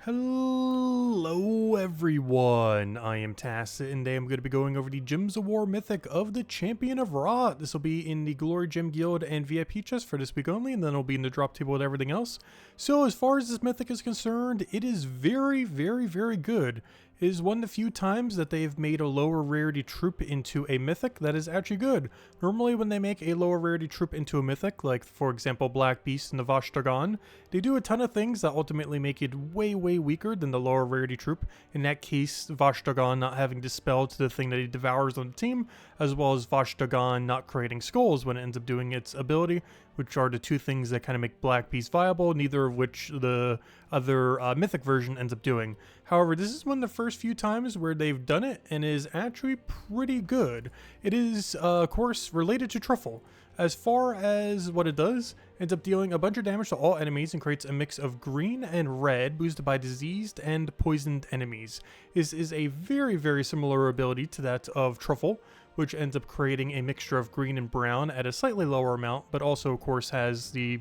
Hello everyone, I am Tacit, and today I'm going to be going over the Gems of War Mythic of the Champion of Rot. This will be in the Glory Gem Guild and VIP chest for this week only, and then it'll be in the drop table with everything else. So as far as this Mythic is concerned, it is very good. It is one of the few times that they've made a lower rarity troop into a Mythic that is actually good. Normally when they make a lower rarity troop into a Mythic, like for example Black Beast and the Vashtagan, they do a ton of things that ultimately make it way weaker than the lower rarity troop. In that case, Vashtagan not having Dispel to the thing that he devours on the team, as well as Vashtagan not creating skulls when it ends up doing its ability, which are the two things that kind of make Black Beast viable, neither of which the other Mythic version ends up doing. However, this is one of the first few times where they've done it and is actually pretty good. It is, of course, related to Truffle. As far as what it does, ends up dealing a bunch of damage to all enemies and creates a mix of green and red boosted by diseased and poisoned enemies. This is a very similar ability to that of Truffle, which ends up creating a mixture of green and brown at a slightly lower amount, but also of course has the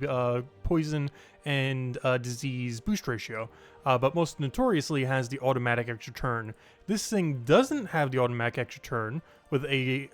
poison and disease boost ratio, but most notoriously has the automatic extra turn. This thing doesn't have the automatic extra turn with a,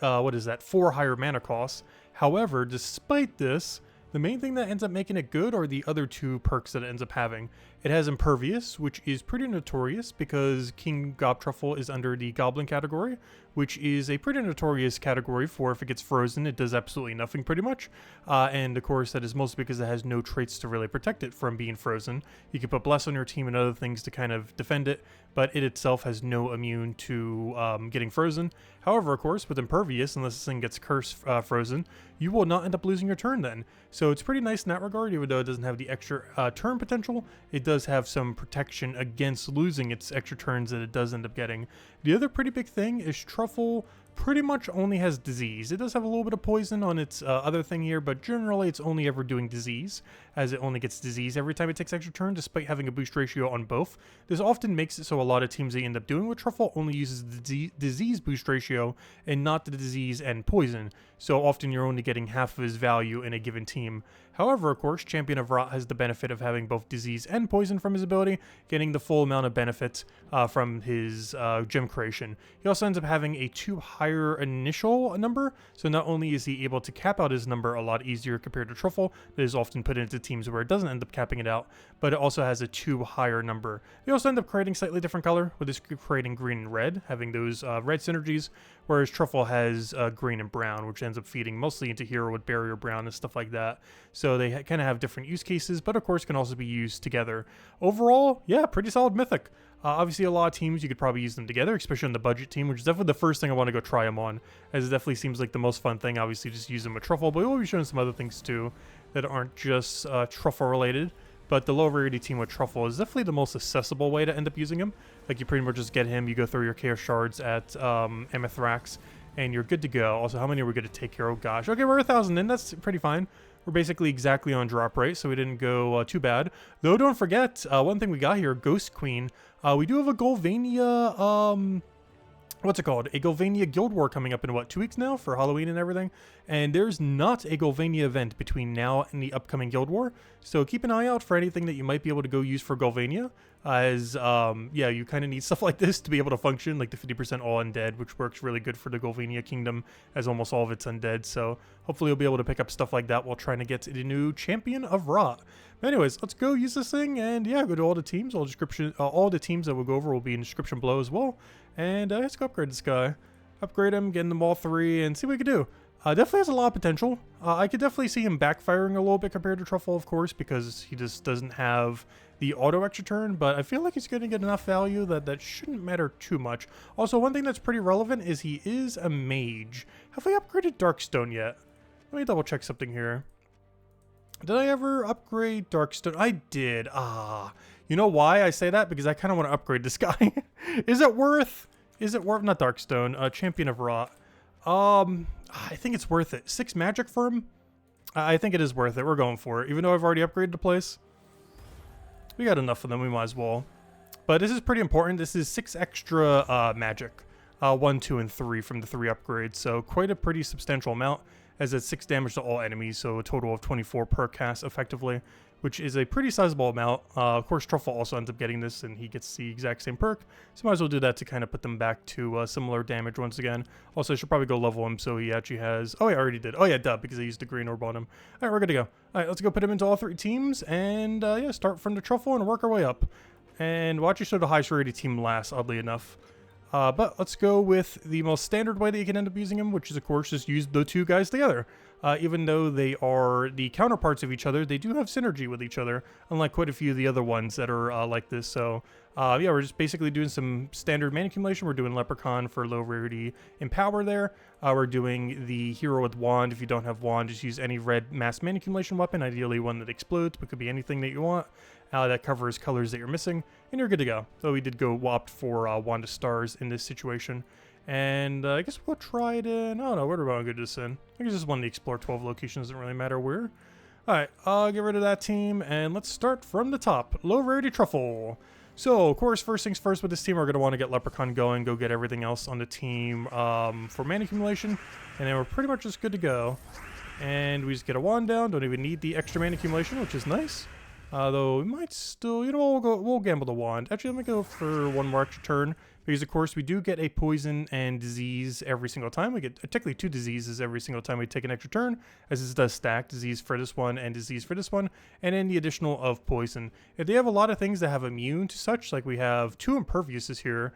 4 higher mana cost. However, despite this, the main thing that ends up making it good are the other two perks that it ends up having. It has impervious, which is pretty notorious because King Gobtruffle is under the Goblin category, which is a pretty notorious category for if it gets frozen, it does absolutely nothing pretty much. And of course, that is mostly because it has no traits to really protect it from being frozen. You can put Bless on your team and other things to kind of defend it, but it itself has no immune to getting frozen. However, of course, with impervious, unless this thing gets curse frozen, you will not end up losing your turn then. So it's pretty nice in that regard, even though it doesn't have the extra turn potential. It does have some protection against losing its extra turns that it does end up getting. The other pretty big thing is Truffle pretty much only has disease. It does have a little bit of poison on its other thing here, but generally it's only ever doing disease, as it only gets disease every time it takes extra turn, despite having a boost ratio on both. This often makes it so a lot of teams they end up doing with Truffle only uses the disease boost ratio and not the disease and poison, so often you're only getting half of his value in a given team. However, of course, Champion of Rot has the benefit of having both disease and poison from his ability, getting the full amount of benefit from his gem creation. He also ends up having a 2 higher initial number, so not only is he able to cap out his number a lot easier compared to Truffle, that is often put into teams where it doesn't end up capping it out, but it also has a 2 higher number. They also end up creating slightly different color, with this creating green and red, having those red synergies, whereas Truffle has green and brown, which ends up feeding mostly into Hero with Barrier Brown and stuff like that. So they kind of have different use cases, but of course can also be used together. Overall, yeah, pretty solid Mythic. Obviously, a lot of teams, you could probably use them together, especially on the budget team, which is definitely the first thing I want to go try them on, as it definitely seems like the most fun thing, obviously, just use them with Truffle, but we will be showing some other things too that aren't just Truffle related. But the low rarity team with Truffle is definitely the most accessible way to end up using him. Like, you pretty much just get him, you go through your Chaos Shards at Amethrax, and you're good to go. Also, how many are we going to take here? Oh gosh. Okay, we're 1,000 in. That's pretty fine. We're basically exactly on drop rate, so we didn't go too bad. Though, don't forget, one thing we got here, Ghost Queen. We do have a Golvania, what's it called? A Golvania Guild War coming up in, what, 2 weeks now for Halloween and everything? And there's not a Golvania event between now and the upcoming Guild War. So keep an eye out for anything that you might be able to go use for Golvania. As, yeah, you kind of need stuff like this to be able to function, like the 50% all undead, which works really good for the Golvania Kingdom, as almost all of it's undead. So hopefully you'll be able to pick up stuff like that while trying to get to the new Champion of Rot. But anyways, let's go use this thing, and yeah, go to all the teams. All the teams that we'll go over will be in the description below as well. And let's go upgrade this guy. Upgrade him, getting them all 3, and see what we can do. Definitely has a lot of potential. I could definitely see him backfiring a little bit compared to Truffle, of course, because he just doesn't have the auto extra turn, but I feel like he's going to get enough value that that shouldn't matter too much. Also, one thing that's pretty relevant is he is a mage. Have I upgraded Darkstone yet? Let me double check something here. Did I ever upgrade Darkstone? I did. You know why I say that? Because I kind of want to upgrade this guy. Is it worth? Not Darkstone, Champion of Rot. I think it's worth it. 6 magic for him? I think it is worth it. We're going for it. Even though I've already upgraded the place. We got enough of them. We might as well. But this is pretty important. This is 6 extra magic. 1, 2, and 3 from the 3 upgrades. So quite a pretty substantial amount. As it's 6 damage to all enemies. So a total of 24 per cast effectively. which is a pretty sizable amount. Of course, Truffle also ends up getting this, and he gets the exact same perk. So might as well do that to kind of put them back to similar damage once again. Also, I should probably go level him so he actually has... Oh, yeah, I already did. Oh, yeah, duh, because I used the green orb on him. All right, we're good to go. All right, let's go put him into all 3 teams, and yeah, start from the Truffle and work our way up. And we'll actually show the highest rated team last, oddly enough. But let's go with the most standard way that you can end up using him, which is, of course, just use the 2 guys together. Even though they are the counterparts of each other, they do have synergy with each other, unlike quite a few of the other ones that are like this. So, yeah, we're just basically doing some standard mana accumulation. We're doing Leprechaun for low rarity and power there. We're doing the hero with wand. If you don't have wand, just use any red mass mana accumulation weapon, ideally one that explodes, but could be anything that you want. That covers colors that you're missing, and you're good to go. Though we did go opt for Wand of Stars in this situation. And I guess we'll try it in... I don't know, where do we want to go this in? I guess just want to explore 12 locations, doesn't really matter where. Alright, I'll get rid of that team, and let's start from the top. Low Rarity Truffle. So, of course, first things first with this team, we're going to want to get Leprechaun going, go get everything else on the team for mana accumulation, and then we're pretty much just good to go. And we just get a wand down, don't even need the extra mana accumulation, which is nice. Though we might still, you know, we'll gamble the wand. Actually, let me go for one more extra turn, because of course we do get a poison and disease every single time. We get technically 2 diseases every single time we take an extra turn, as this does stack disease for this one and disease for this one, and then the additional of poison. If they have a lot of things that have immune to such, like we have 2 imperviouses here,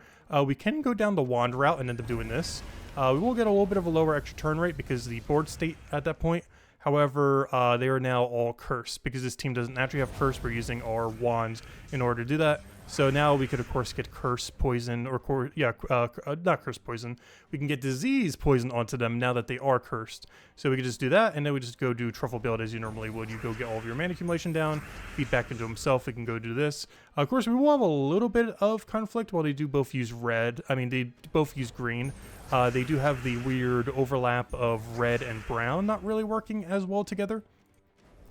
we can go down the wand route and end up doing this. We will get a little bit of a lower extra turn rate because the board state at that point. However, they are now all cursed. Because this team doesn't naturally have curse, we're using our wands in order to do that. So now we could, of course, get curse poison, or not curse poison. We can get disease poison onto them now that they are cursed. So we could just do that, and then we just go do Truffle build as you normally would. You go get all of your mana accumulation down, feed back into himself. We can go do this. Of course, we will have a little bit of conflict while they do both use red. I mean, they both use green. They do have the weird overlap of red and brown not really working as well together.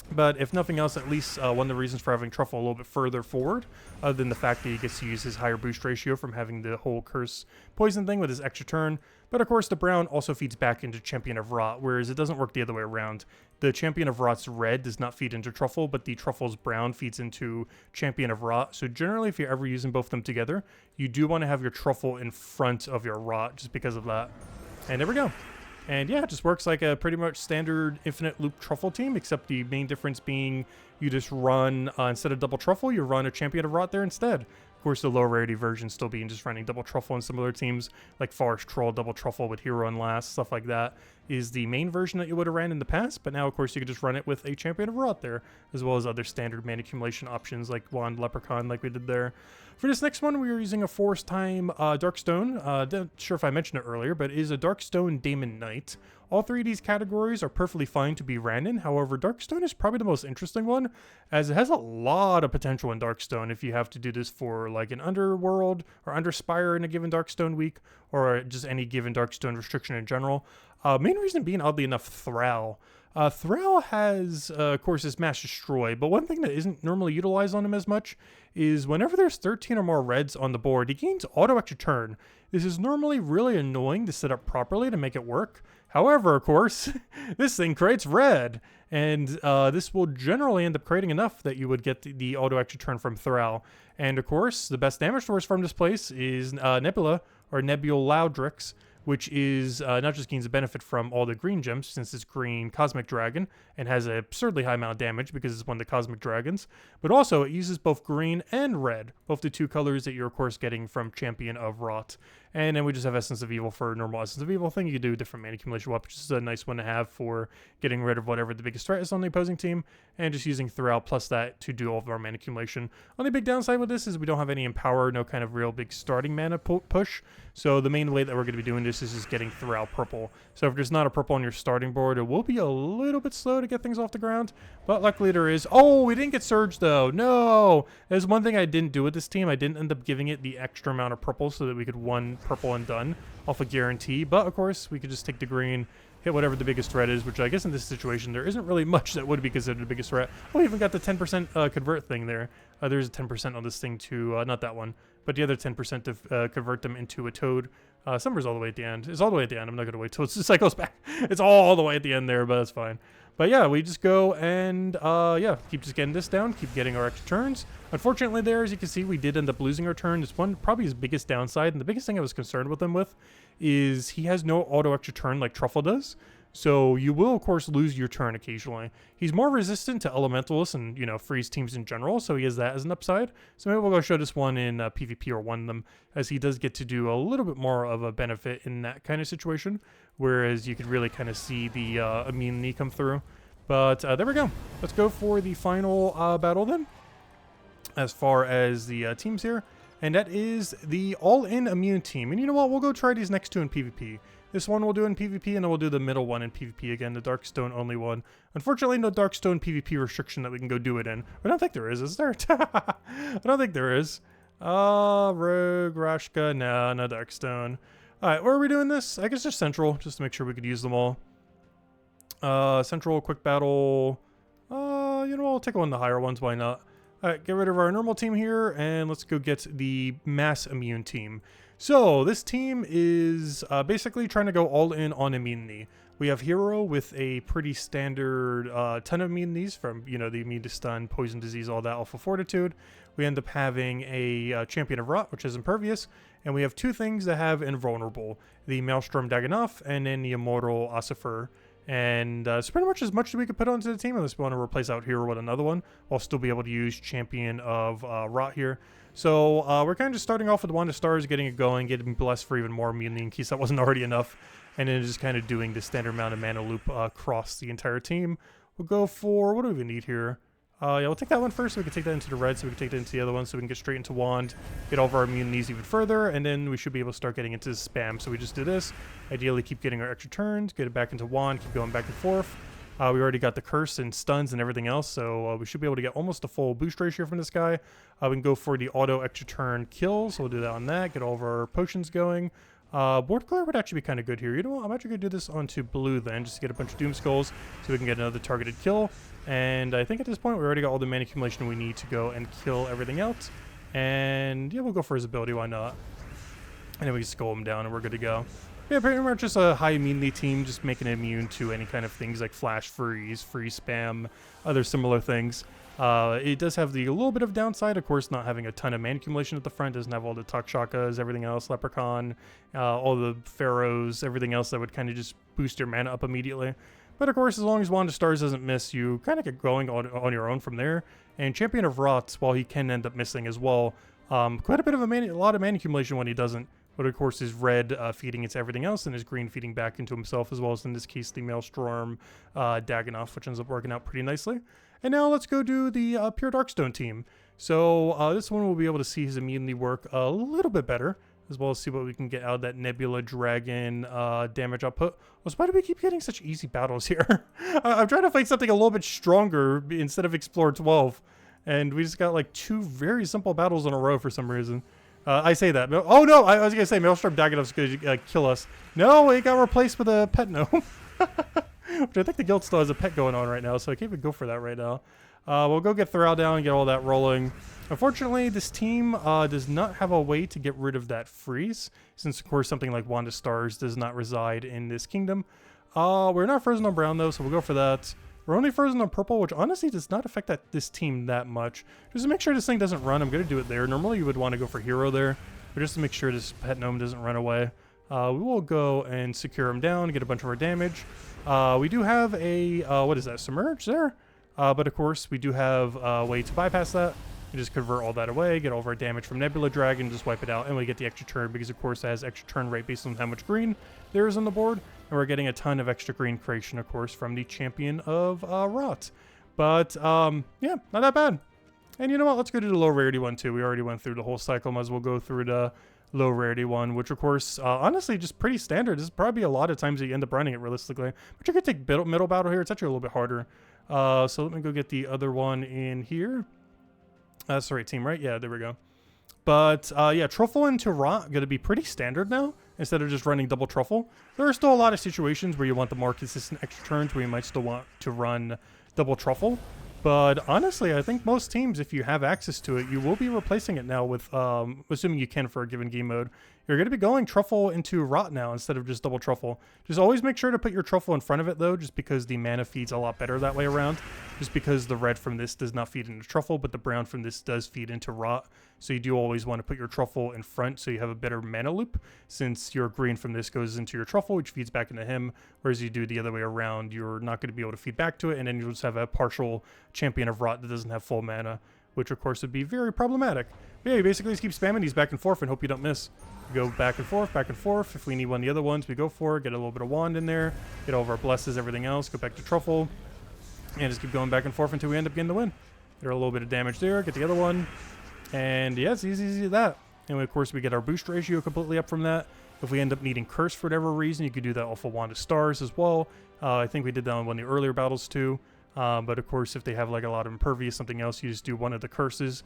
But if nothing else, at least one of the reasons for having Truffle a little bit further forward, other than the fact that he gets to use his higher boost ratio from having the whole curse poison thing with his extra turn. But of course, the brown also feeds back into Champion of Rot, whereas it doesn't work the other way around. The Champion of Rot's red does not feed into Truffle, but the Truffle's brown feeds into Champion of Rot. So generally, if you're ever using both of them together, you do want to have your Truffle in front of your Rot, just because of that. And there we go. And yeah, it just works like a pretty much standard infinite loop Truffle team, except the main difference being you just run, instead of double Truffle, you run a Champion of Rot there instead. Of course, the low rarity version still being just running double Truffle, and some other teams like Forest Troll, double Truffle with Hero and Last, stuff like that is the main version that you would have ran in the past. But now, of course, you could just run it with a Champion of Rot there, as well as other standard mana accumulation options like Wand, Leprechaun, like we did there. For this next one, we are using a Forest Time Darkstone. Not sure if I mentioned it earlier, but it is a Darkstone Daemon Knight. All 3 of these categories are perfectly fine to be ran in. However, Darkstone is probably the most interesting one, as it has a lot of potential in Darkstone if you have to do this for like an Underworld or Underspire in a given Darkstone week, or just any given Darkstone restriction in general. Main reason being, oddly enough, Thrall. Thrall has, of course, his Mass Destroy, but one thing that isn't normally utilized on him as much is whenever there's 13 or more reds on the board, he gains auto extra turn. This is normally really annoying to set up properly to make it work. However, of course, this thing creates red, and this will generally end up creating enough that you would get the auto extra turn from Thrall. And of course, the best damage source from this place is Nebula, or Nebulaudrix, which is not just gains a benefit from all the green gems, since it's green Cosmic Dragon, and has an absurdly high amount of damage because it's one of the Cosmic Dragons, but also it uses both green and red, both the 2 colors that you're, of course, getting from Champion of Rot. And then we just have Essence of Evil for a normal Essence of Evil thing. You can do different mana accumulation weapons, which is a nice one to have for getting rid of whatever the biggest threat is on the opposing team, and just using Thrall plus that to do all of our mana accumulation. Only big downside with this is we don't have any Empower, no kind of real big starting mana push, so the main way that we're going to be doing this is just getting Thrall purple. So if there's not a purple on your starting board, it will be a little bit slow to get things off the ground, but luckily there is. Oh, we didn't get Surge though. No! There's one thing I didn't do with this team. I didn't end up giving it the extra amount of purple so that we could one purple and done off a guarantee, but of course we could just take the green, hit whatever the biggest threat is, which I guess in this situation there isn't really much that would be considered the biggest threat. Oh, we even got the 10% convert thing there. There's a 10% on this thing too, not that one, but the other 10% to convert them into a toad. Summer's all the way at the end. It's all the way at the end. I'm not going to wait till it cycles back. It's all the way at the end there, but that's fine. But yeah, we just go and yeah, keep just getting this down, keep getting our extra turns. Unfortunately there, as you can see, we did end up losing our turn. It's probably his biggest downside, and the biggest thing I was concerned with him with is he has no auto extra turn like Truffle does. So you will, of course, lose your turn occasionally. He's more resistant to elementalists and, you know, freeze teams in general, so he has that as an upside. So maybe we'll go show this one in PvP or one of them, as he does get to do a little bit more of a benefit in that kind of situation, whereas you could really kind of see the immunity come through. But there we go. Let's go for the final battle then, as far as the teams here. And that is the all-in immune team. And you know what? We'll go try these next two in PvP. This one we'll do in PvP, and then we'll do the middle one in PvP again, the Darkstone only one. Unfortunately, no Darkstone PvP restriction that we can go do it in. I don't think there is there? I don't think there is. Rogue, Rashka, no Darkstone. Alright, where are we doing this? I guess just Central, just to make sure we could use them all. Central, quick battle. You know, I'll take one of the higher ones, why not? Alright, get rid of our normal team here, and let's go get the mass immune team. So, this team is basically trying to go all in on immunity. We have Hero with a pretty standard ton of immunities from, you know, the immune to stun, poison, disease, all that, alpha fortitude. We end up having a champion of rot, which is impervious, and we have two things that have invulnerable. The Maelstrom Dagannoth, and then the immortal Ossifer. And it's pretty much as much as we could put onto the team unless we want to replace out Hero with another one. I'll still be able to use Champion of Rot here. So we're kind of just starting off with Wand of Stars, getting it going, getting blessed for even more immunity in case that wasn't already enough. And then just kind of doing the standard amount of mana loop across the entire team. We'll go for, what do we even need here? Yeah, we'll take that one first so we can take that into the red, so we can take that into the other one, so we can get straight into Wand, get all of our immunities even further, and then we should be able to start getting into spam. So we just do this. Ideally, keep getting our extra turns, get it back into Wand, keep going back and forth. We already got the curse and stuns and everything else, so we should be able to get almost a full boost ratio from this guy. We can go for the auto extra turn kill, so we'll do that on that, get all of our potions going. Board clear would actually be kind of good here. You know what? I'm actually going to do this onto blue then, just to get a bunch of Doom Skulls so we can get another targeted kill. And I think at this point we already got all the mana accumulation we need to go and kill everything else. And yeah, we'll go for his ability, why not? And then we just skull him down and we're good to go. Yeah, pretty much just a high immunity team, just making it immune to any kind of things like flash freeze, free spam, other similar things. It does have a little bit of downside, of course, not having a ton of mana accumulation at the front. Doesn't have all the Takshakas, everything else, Leprechaun, all the Pharaohs, everything else that would kind of just boost your mana up immediately. But of course, as long as Wand of Stars doesn't miss, you kind of get going on your own from there. And Champion of Rot, while he can end up missing as well, quite a bit of a lot of mana accumulation when he doesn't. But of course, his red feeding into everything else, and his green feeding back into himself, as well as in this case the Maelstrom Dagannoth, which ends up working out pretty nicely. And now let's go do the pure Darkstone team. So this one we'll be able to see his immunity work a little bit better, as well as see what we can get out of that Nebula Dragon damage output. Well, why do we keep getting such easy battles here? I'm trying to fight something a little bit stronger instead of Explore 12. And we just got like two very simple battles in a row for some reason. I say that. Oh no, I was going to say Maelstrom Dagannoth's going to kill us. No, it got replaced with a pet gnome. Which I think the guild still has a pet going on right now, so I can't even go for that right now. We'll go get Thrall down and get all that rolling. Unfortunately, this team does not have a way to get rid of that freeze, since of course something like Wand of Stars does not reside in this kingdom. We're not frozen on brown though, so we'll go for that. We're only frozen on purple, which honestly does not affect this team that much. Just to make sure this thing doesn't run, I'm going to do it there. Normally you would want to go for Hero there, but just to make sure this pet gnome doesn't run away. We will go and secure him down, get a bunch of our damage. We do have a, what is that, Submerge there? But of course, we do have a way to bypass that. And just convert all that away, get all of our damage from Nebula Dragon, just wipe it out, and we get the extra turn because, of course, it has extra turn rate based on how much green there is on the board. And we're getting a ton of extra green creation, of course, from the Champion of Rot. But, yeah, not that bad. And you know what? Let's go to the low rarity one, too. We already went through the whole cycle. Might as well go through the low rarity one, which, of course, honestly, just pretty standard. This is probably a lot of times that you end up running it realistically. But you're going to take middle battle here. It's actually a little bit harder. So let me go get the other one in here. That's the right team, right? Yeah, there we go. But, yeah, Truffle into Rot going to be pretty standard now, instead of just running double Truffle. There are still a lot of situations where you want the more consistent extra turns, where you might still want to run double Truffle. But, honestly, I think most teams, if you have access to it, you will be replacing it now with, assuming you can for a given game mode, You're going to be going Truffle into Rot now instead of just double Truffle. Just always make sure to put your Truffle in front of it though, just because the mana feeds a lot better that way around. Just because the red from this does not feed into Truffle, but the brown from this does feed into Rot. So you do always want to put your Truffle in front so you have a better mana loop, since your green from this goes into your Truffle, which feeds back into him, whereas you do the other way around, you're not going to be able to feed back to it, and then you'll just have a partial Champion of Rot that doesn't have full mana, which of course would be very problematic. But yeah, you basically just keep spamming these back and forth and hope you don't miss. We go back and forth, back and forth. If we need one of the other ones, we go for it, get a little bit of wand in there, get all of our blesses, everything else, go back to Truffle, and just keep going back and forth until we end up getting the win. Get a little bit of damage there, get the other one, and yeah, it's easy as that. And of course we get our boost ratio completely up from that. If we end up needing Curse for whatever reason, you could do that off of Wand of Stars as well. I think we did that on one of the earlier battles too. But of course, if they have like a lot of impervious, something else, you just do one of the curses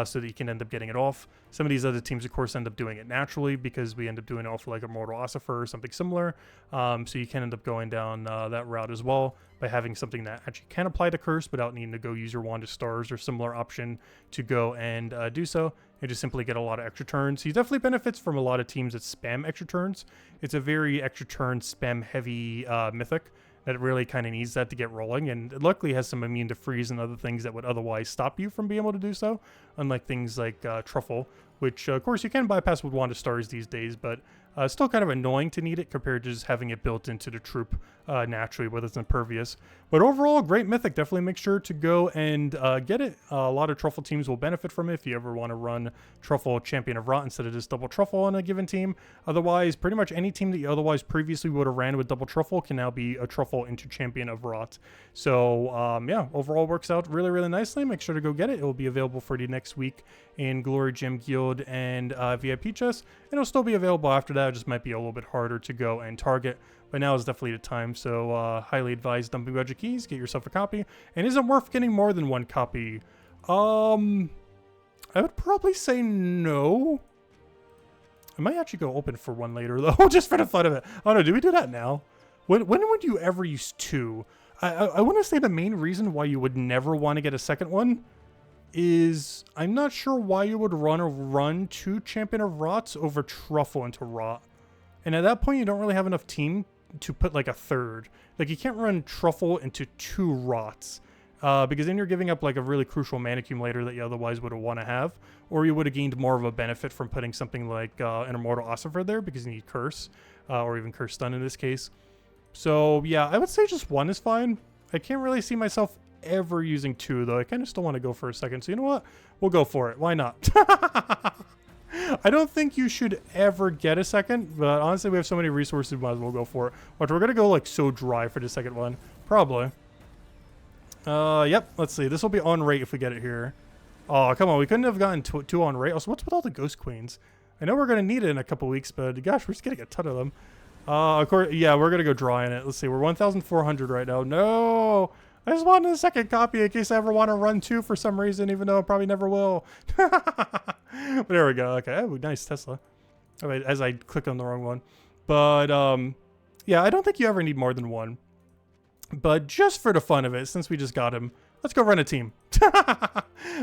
so that you can end up getting it off. Some of these other teams, of course, end up doing it naturally because we end up doing it off like a Mortal Ossifer or something similar. So you can end up going down that route as well by having something that actually can apply the curse without needing to go use your Wand of Stars or similar option to go and do so. You just simply get a lot of extra turns. He definitely benefits from a lot of teams that spam extra turns. It's a very extra turn spam heavy Mythic that really kind of needs that to get rolling, and it luckily has some immune to freeze and other things that would otherwise stop you from being able to do so, unlike things like Truffle, which of course you can bypass with Wand of Stars these days, but still kind of annoying to need it compared to just having it built into the troop naturally, whether it's impervious. But overall, great Mythic. Definitely make sure to go and get it. A lot of Truffle teams will benefit from it if you ever want to run Truffle Champion of Rot instead of just double Truffle on a given team. Otherwise, pretty much any team that you otherwise previously would have ran with double Truffle can now be a Truffle into Champion of Rot. So yeah, overall works out really, really nicely. Make sure to go get it. It will be available for the next week in Glory Gem Guild and VIP chests, and it'll still be available after that. It just might be a little bit harder to go and target, but now is definitely the time. So highly advised dumping budget keys, get yourself a copy, and isn't worth getting more than one copy. I would probably say no. I might actually go open for one later though, just for the fun of it. Oh no, do we do that now? When would you ever use two? I want to say the main reason why you would never want to get a second one is I'm not sure why you would run two Champion of Rots over Truffle into Rot. And at that point, you don't really have enough team to put like a third. Like you can't run Truffle into two Rots because then you're giving up like a really crucial mana accumulator that you otherwise would want to have. Or you would have gained more of a benefit from putting something like an Immortal Ossifer there because you need Curse or even Curse Stun in this case. So yeah, I would say just one is fine. I can't really see myself ever using two though. I kind of still want to go for a second. So you know what? We'll go for it. Why not? I don't think you should ever get a second, but honestly, we have so many resources, we might as well go for it. Watch, we're going to go like so dry for the second one. Probably. Yep. Let's see. This will be on rate if we get it here. Oh, come on. We couldn't have gotten two on rate. Also, what's with all the Ghost Queens? I know we're going to need it in a couple weeks, but gosh, we're just getting a ton of them. Of course, yeah, we're going to go dry in it. Let's see. We're 1,400 right now. No! I just wanted a second copy in case I ever want to run two for some reason, even though I probably never will. But there we go. Okay. Oh, nice Tesla. Oh, wait, as I clicked on the wrong one. But, yeah, I don't think you ever need more than one. But just for the fun of it, since we just got him, let's go run a team.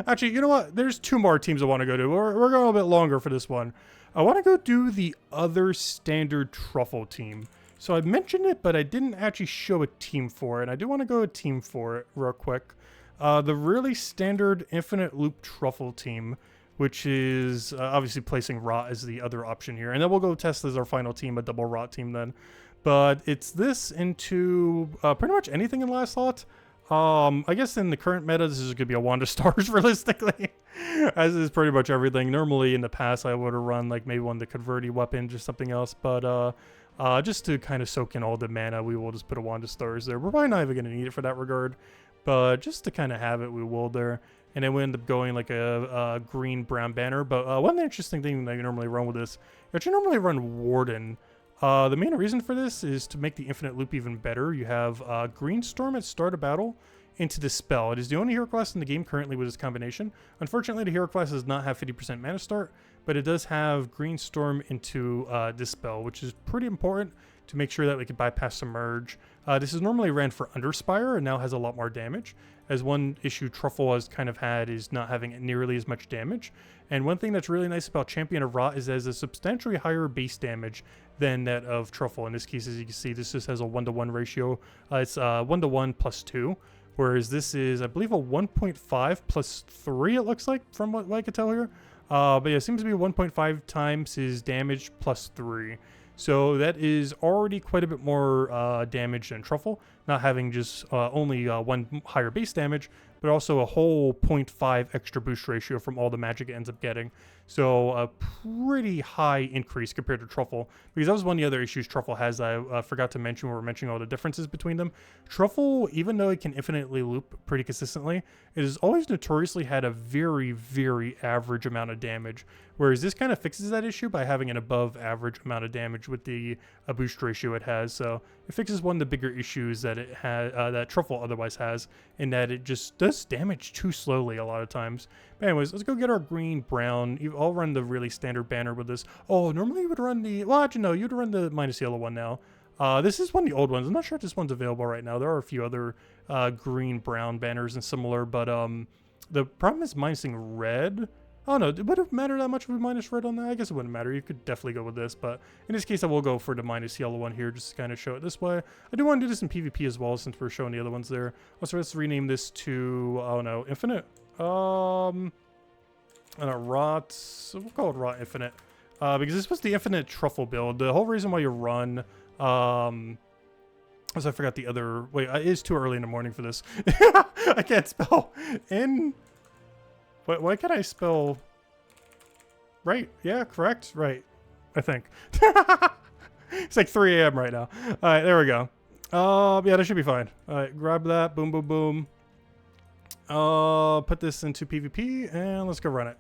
Actually, you know what? There's two more teams I want to go to. We're going a little bit longer for this one. I want to go do the other standard Truffle team. So I mentioned it, but I didn't actually show a team for it. I do want to go a team for it real quick. The really standard infinite loop Truffle team, which is obviously placing Rot as the other option here. And then we'll go test as our final team, a double Rot team then. But it's this into pretty much anything in last slot. I guess in the current meta, this is going to be a Wand of Stars realistically, as is pretty much everything. Normally in the past, I would have run like maybe one of the converty weapons or something else, but just to kind of soak in all the mana, we will just put a Wand of Stars there. We're probably not even going to need it for that regard, but just to kind of have it, we will there. And then we end up going like a green-brown banner. But one interesting thing that you normally run with this, you actually normally run Warden. The main reason for this is to make the infinite loop even better. You have Green Storm at start of battle. into the spell. It is the only hero class in the game currently with this combination. Unfortunately, the hero class does not have 50% mana start, but it does have Green Storm into Dispel, which is pretty important to make sure that we can bypass Submerge. This is normally ran for Underspire and now has a lot more damage, as one issue Truffle has kind of had is not having nearly as much damage. And one thing that's really nice about Champion of Rot is it has a substantially higher base damage than that of Truffle. In this case, as you can see, this just has a 1-to-1 ratio. It's 1-to-1 plus 2. Whereas this is, I believe, a 1.5 plus 3, it looks like, from what I could tell here. But yeah, it seems to be 1.5 times his damage plus 3. So that is already quite a bit more damage than Truffle, not having just only one higher base damage, but also a whole 0.5 extra boost ratio from all the magic it ends up getting. So a pretty high increase compared to Truffle, because that was one of the other issues Truffle has that I forgot to mention when we were mentioning all the differences between them. Truffle, even though it can infinitely loop pretty consistently, it has always notoriously had a very, very average amount of damage, whereas this kind of fixes that issue by having an above average amount of damage with the boost ratio it has. So it fixes one of the bigger issues that it has, that Truffle otherwise has, in that it just does damage too slowly a lot of times. But anyways, let's go get our green brown. I'll run the really standard banner with this. Oh, normally you would run the, well, actually no, you'd run the minus yellow one now. This is one of the old ones. I'm not sure if this one's available right now. There are a few other green brown banners and similar, but the problem is minusing red. Oh no, would it matter that much if we minus red on that? I guess it wouldn't matter. You could definitely go with this, but in this case I will go for the minus yellow one here just to kind of show it this way. I do want to do this in PvP as well since we're showing the other ones there. Also, let's rename this to, oh no, Infinite. Rot, we'll call it Rot Infinite. Because this was the Infinite Truffle build. The whole reason why you run, as I forgot the other, wait, it is too early in the morning for this. I can't spell. Why can't I spell? Right? Yeah, correct? Right. I think. It's like 3 a.m. right now. Alright, there we go. Yeah, that should be fine. Alright, grab that. Boom, boom, boom. Put this into PvP, and let's go run it.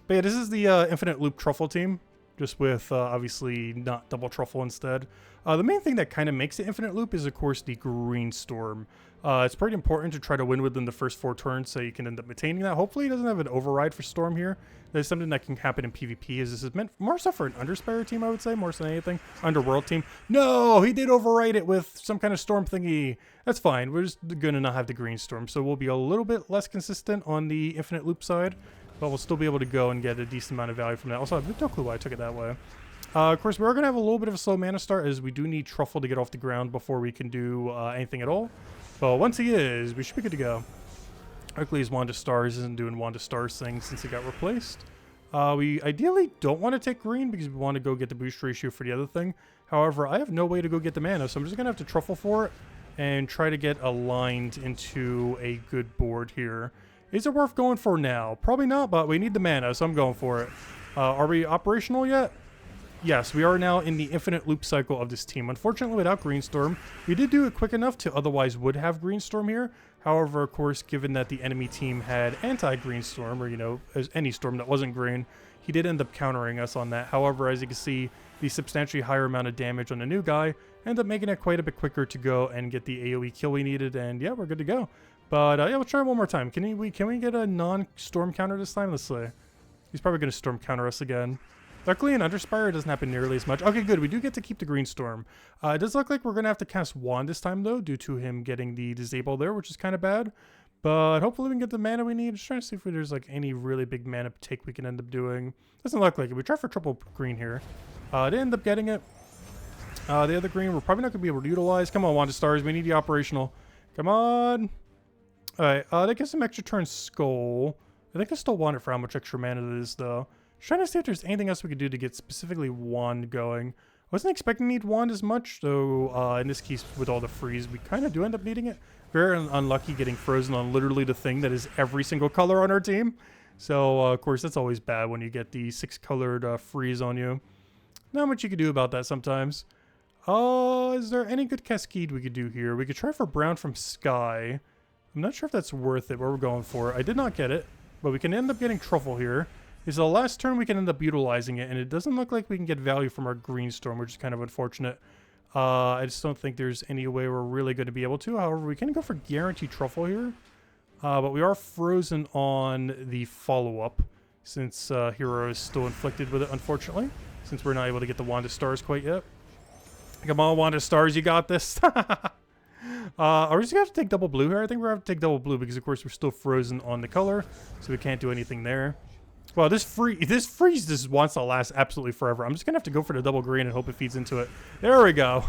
But yeah, this is the Infinite Loop Truffle team. Just with, obviously, not double Truffle instead. The main thing that kind of makes it Infinite Loop is, of course, the Green Storm. It's pretty important to try to win within the first 4 turns so you can end up maintaining that. Hopefully it doesn't have an override for Storm here. There's something that can happen in PvP, as this is meant more so for an Underspire team, I would say, more so than anything. Underworld team. No! He did override it with some kind of Storm thingy. That's fine. We're just going to not have the Green Storm, so we'll be a little bit less consistent on the Infinite Loop side. But we'll still be able to go and get a decent amount of value from that. Also, I have no clue why I took it that way. Of course, we are going to have a little bit of a slow mana start, as we do need Truffle to get off the ground before we can do anything at all. But once he is, we should be good to go. Luckily, his Wand of Stars isn't doing Wand of Stars thing since it got replaced. We ideally don't want to take green because we want to go get the boost ratio for the other thing. However, I have no way to go get the mana, so I'm just going to have to Truffle for it and try to get aligned into a good board here. Is it worth going for now? Probably not, but we need the mana, so I'm going for it. Are we operational yet? Yes, we are now in the infinite loop cycle of this team. Unfortunately, without Greenstorm, we did do it quick enough to otherwise would have Greenstorm here. However, of course, given that the enemy team had anti-Greenstorm, or, you know, as any storm that wasn't green, he did end up countering us on that. However, as you can see, the substantially higher amount of damage on the new guy ended up making it quite a bit quicker to go and get the AoE kill we needed, and yeah, we're good to go. But yeah, we'll try one more time. Can we get a non-storm counter this time? Let's see. He's probably going to storm counter us again. Luckily, in Underspire, it doesn't happen nearly as much. Okay, good. We do get to keep the Green Storm. It does look like we're going to have to cast Wand this time, though, due to him getting the disable there, which is kind of bad. But hopefully we can get the mana we need. Just trying to see if there's like any really big mana take we can end up doing. Doesn't look like it. We try for triple green here. They end up getting it. The other green, we're probably not going to be able to utilize. Come on, Wand of Stars. We need the operational. Come on. Alright, that gets some extra turn Skull. I think I still want it for how much extra mana it is, though. Just trying to see if there's anything else we could do to get specifically Wand going. I wasn't expecting to need Wand as much, though in this case, with all the freeze, we kind of do end up needing it. Very unlucky getting frozen on literally the thing that is every single color on our team. So, of course, that's always bad when you get the 6-colored freeze on you. Not much you can do about that sometimes. Is there any good Cascade we could do here? We could try for Brown from Sky. I'm not sure if that's worth it, what we're going for. I did not get it, but we can end up getting Truffle here. This is the last turn we can end up utilizing it, and it doesn't look like we can get value from our Green Storm, which is kind of unfortunate. I just don't think there's any way we're really going to be able to. However, we can go for guaranteed truffle here. But we are frozen on the follow-up since Hero is still inflicted with it, unfortunately, since we're not able to get the Wand of Stars quite yet. Come on, Wand of Stars, you got this. Are we just going to have to take double blue here? I think we're going to have to take double blue because, of course, we're still frozen on the color, so we can't do anything there. Well, this freeze just wants to last absolutely forever. I'm just going to have to go for the double green and hope it feeds into it. There we go.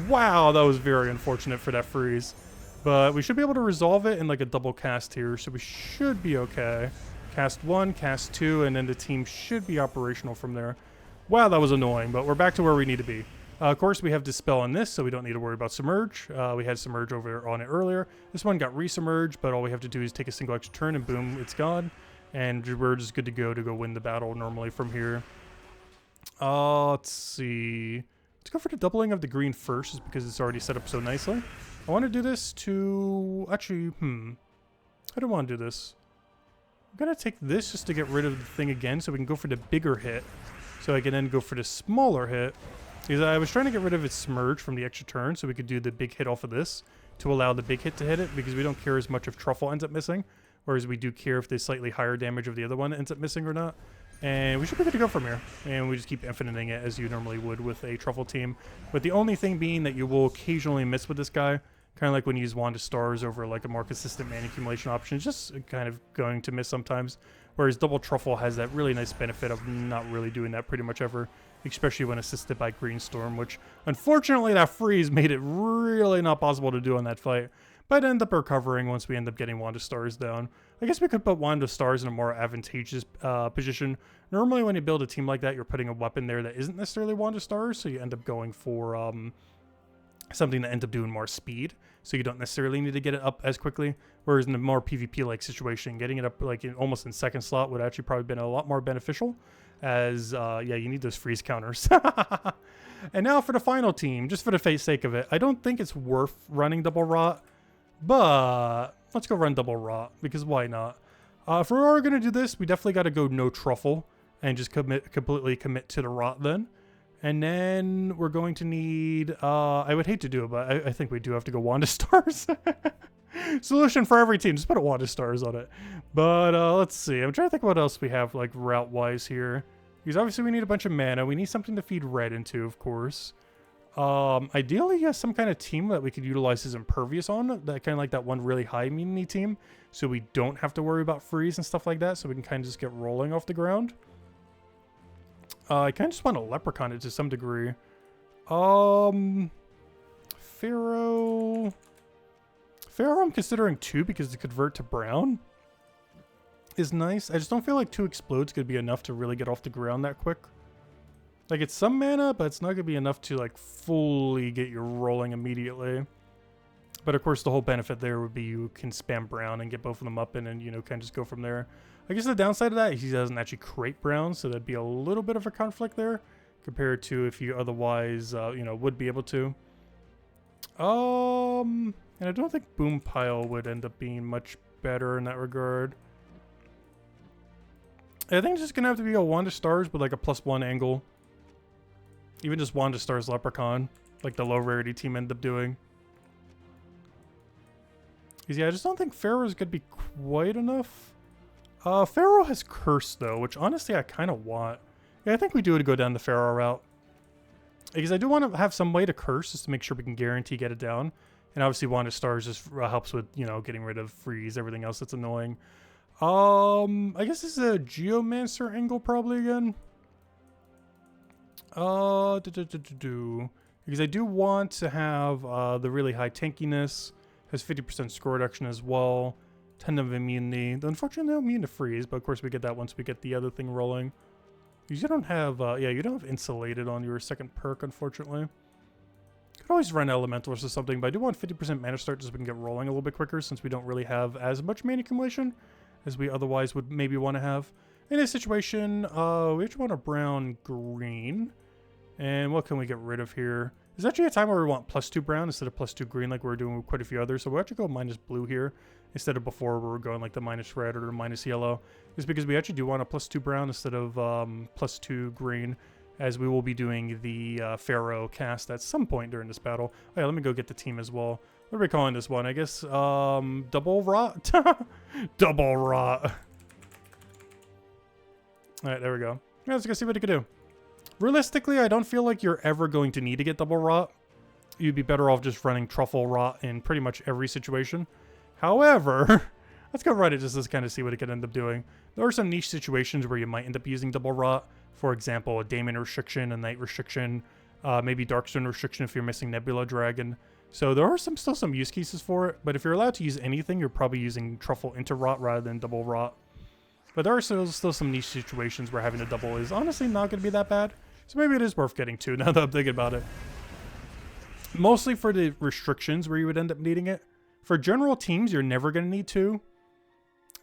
Wow, that was very unfortunate for that freeze. But we should be able to resolve it in like a double cast here, so we should be okay. Cast 1, cast 2, and then the team should be operational from there. Wow, that was annoying, but we're back to where we need to be. Of course, we have Dispel on this, so we don't need to worry about Submerge. We had Submerge over on it earlier. This one got Resubmerged, but all we have to do is take a single extra turn, and boom, it's gone. And we're just good to go win the battle normally from here. Let's see. Let's go for the doubling of the green first, just because it's already set up so nicely. I want to do this to... Actually, I don't want to do this. I'm going to take this just to get rid of the thing again, so we can go for the bigger hit. So I can then go for the smaller hit. Because I was trying to get rid of its Submerge from the extra turn, so we could do the big hit off of this to allow the big hit to hit it, because we don't care as much if Truffle ends up missing, whereas we do care if the slightly higher damage of the other one ends up missing or not. And we should be good to go from here. And we just keep infiniting it as you normally would with a Truffle team. With the only thing being that you will occasionally miss with this guy, kind of like when you use Wand of Stars over like a more consistent mana accumulation option, it's just kind of going to miss sometimes. Whereas Double Truffle has that really nice benefit of not really doing that pretty much ever, especially when assisted by Green Storm, which unfortunately that freeze made it really not possible to do in that fight. But end up recovering once we end up getting Wand of Stars down. I guess we could put Wand of Stars in a more advantageous position. Normally when you build a team like that, you're putting a weapon there that isn't necessarily Wand of Stars, so you end up going for something that ends up doing more speed, so you don't necessarily need to get it up as quickly. Whereas in a more PvP-like situation, getting it up like almost in second slot would actually probably been a lot more beneficial, as yeah, you need those freeze counters. And now for the final team, just for the sake of it, I don't think it's worth running double rot, but let's go run double rot, because why not? If we are going to do this, we definitely got to go no Truffle and just completely commit to the rot then. And then we're going to need, I would hate to do it, but I think we do have to go Wand of Stars. Solution for every team, just put a Wand of Stars on it. But let's see, I'm trying to think what else we have like route-wise here. Because obviously we need a bunch of mana. We need something to feed red into, of course. Ideally, yeah, some kind of team that we could utilize his impervious on, that kind of like that one really high immunity team, so we don't have to worry about freeze and stuff like that, so we can kind of just get rolling off the ground. I kind of just want to leprechaun it to some degree. Pharaoh I'm considering 2 because to convert to brown is nice. I just don't feel like 2 explodes could be enough to really get off the ground that quick. Like, it's some mana, but it's not going to be enough to, like, fully get you rolling immediately. But, of course, the whole benefit there would be you can spam brown and get both of them up and then, you know, kind of just go from there. I guess the downside of that is he doesn't actually create brown, so that'd be a little bit of a conflict there compared to if you otherwise, you know, would be able to. And I don't think Boom Pile would end up being much better in that regard. I think it's just going to have to be a Wand of Stars with, like, a +1 angle. Even just Wand of Stars Leprechaun, like the low rarity team ended up doing. Because, yeah, I just don't think Pharaoh's going to be quite enough. Pharaoh has Curse, though, which honestly I kind of want. Yeah, I think we do go down the Pharaoh route. Because I do want to have some way to Curse, just to make sure we can guarantee get it down. And obviously Wand of Stars just helps with, you know, getting rid of freeze, everything else that's annoying. I guess this is a Geomancer angle probably again. Because I do want to have the really high tankiness. Has 50% score reduction as well. 10 of immunity. Unfortunately, no immune to freeze, but of course we get that once we get the other thing rolling. You don't have, yeah, you don't have insulated on your second perk, unfortunately. Could always run elementals or something, but I do want 50% mana start just so we can get rolling a little bit quicker, since we don't really have as much mana accumulation as we otherwise would maybe want to have. In this situation, we actually want a brown green. And what can we get rid of here? There's actually a time where we want +2 brown instead of +2 green like we were doing with quite a few others. So we'll actually go -blue here instead of before where we're going like the -red or -yellow. It's because we actually do want a +2 brown instead of +2 green. as we will be doing the Pharaoh cast at some point during this battle. Oh, yeah, let me go get the team as well. What are we calling this one? I guess double rot? Double rot. Alright, there we go. Yeah, let's go see what it can do. Realistically, I don't feel like you're ever going to need to get double rot. You'd be better off just running truffle rot in pretty much every situation. However, let's go run it just to kind of see what it can end up doing. There are some niche situations where you might end up using double rot. For example, a Daemon restriction, a Knight restriction, maybe Darkstone restriction if you're missing Nebula Dragon. So there are still some use cases for it, but if you're allowed to use anything, you're probably using truffle into rot rather than double rot. But there are still some niche situations where having a double is honestly not going to be that bad. So maybe it is worth getting two now that I'm thinking about it. Mostly for the restrictions where you would end up needing it. For general teams, you're never going to need two.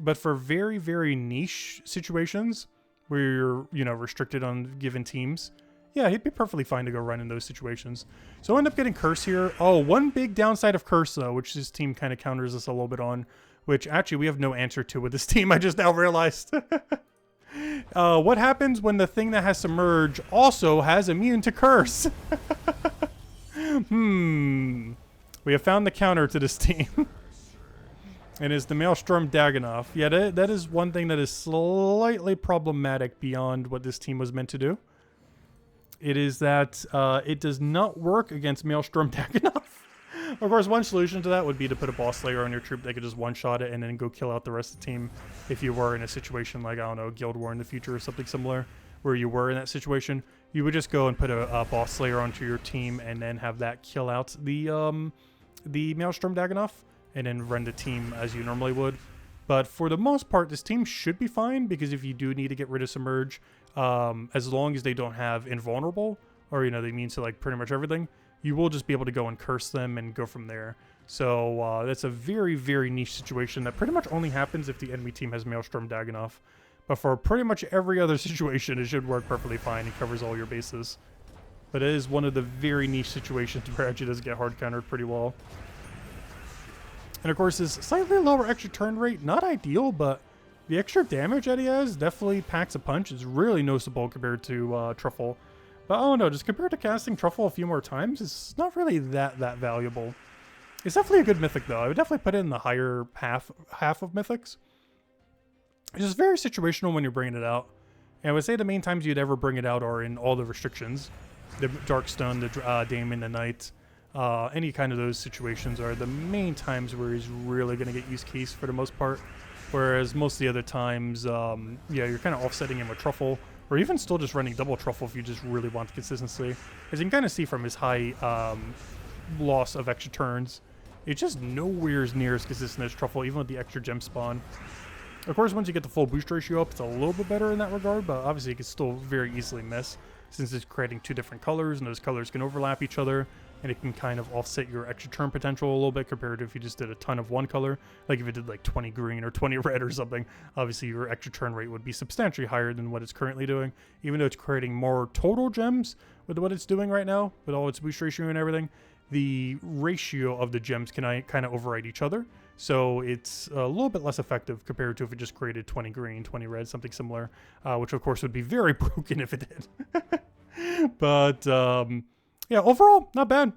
But for very, very niche situations where you're, you know, restricted on given teams, yeah, he'd be perfectly fine to go run in those situations. So I'll end up getting Curse here. Oh, one big downside of Curse, though, which this team kind of counters us a little bit on, which actually we have no answer to with this team, I just now realized. What happens when the thing that has Submerge also has immune to Curse? We have found the counter to this team. And it's the Maelstrom Dagannoth. Yeah, that is one thing that is slightly problematic beyond what this team was meant to do. It is that it does not work against Maelstrom Dagannoth. Of course, one solution to that would be to put a boss slayer on your troop that could just one-shot it and then go kill out the rest of the team if you were in a situation like, I don't know, Guild War in the future or something similar, where you were in that situation. You would just go and put a boss slayer onto your team and then have that kill out the Maelstrom Dagannoth and then run the team as you normally would. But for the most part, this team should be fine, because if you do need to get rid of Submerge, as long as they don't have Invulnerable, or, you know, they mean to, like, pretty much everything, you will just be able to go and curse them and go from there. So that's a very, very niche situation that pretty much only happens if the enemy team has Maelstrom Dagannoth. But for pretty much every other situation, it should work perfectly fine. It covers all your bases. But it is one of the very niche situations where it actually does get hard countered pretty well. And of course, this slightly lower extra turn rate, not ideal, but the extra damage that he has definitely packs a punch. It's really noticeable compared to Truffle. But I don't know, just compared to casting Truffle a few more times, it's not really that valuable. It's definitely a good Mythic, though. I would definitely put it in the higher half of Mythics. It's just very situational when you're bringing it out. And I would say the main times you'd ever bring it out are in all the restrictions. The Darkstone, the Daemon, the Knight. Any kind of those situations are the main times where he's really going to get use case for the most part. Whereas most of the other times, yeah, you're kind of offsetting him with Truffle. Or even still just running double Truffle if you just really want the consistency. As you can kind of see from his high loss of extra turns, it's just nowhere near as consistent as Truffle, even with the extra gem spawn. Of course, once you get the full boost ratio up, it's a little bit better in that regard, but obviously you can still very easily miss, since it's creating two different colors, and those colors can overlap each other, and it can kind of offset your extra turn potential a little bit compared to if you just did a ton of one color. Like if you did like 20 green or 20 red or something, obviously your extra turn rate would be substantially higher than what it's currently doing, even though it's creating more total gems with what it's doing right now, with all its boost ratio and everything. The ratio of the gems can kind of override each other, so it's a little bit less effective compared to if it just created 20 green, 20 red, something similar, which of course would be very broken if it did. But yeah, overall, not bad.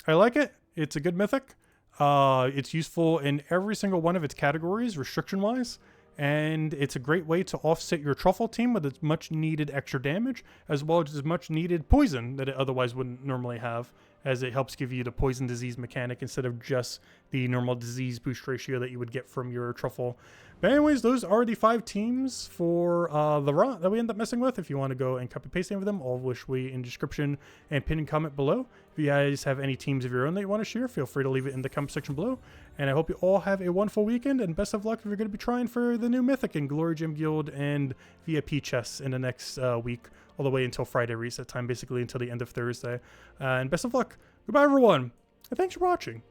I like it. It's a good Mythic. It's useful in every single one of its categories, restriction-wise. And it's a great way to offset your Truffle team with its much-needed extra damage, as well as much-needed poison that it otherwise wouldn't normally have, as it helps give you the poison disease mechanic instead of just the normal disease boost ratio that you would get from your Truffle. But anyways, those are the 5 teams for the rot that we end up messing with. If you want to go and copy paste any of them, all of which we in description and pin and comment below. If you guys have any teams of your own that you want to share, feel free to leave it in the comment section below. And I hope you all have a wonderful weekend, and best of luck if you're going to be trying for the new Mythic in Glory Gem Guild and VIP chests in the next week, all the way until Friday reset time, basically until the end of Thursday. And best of luck. Goodbye, everyone, and thanks for watching.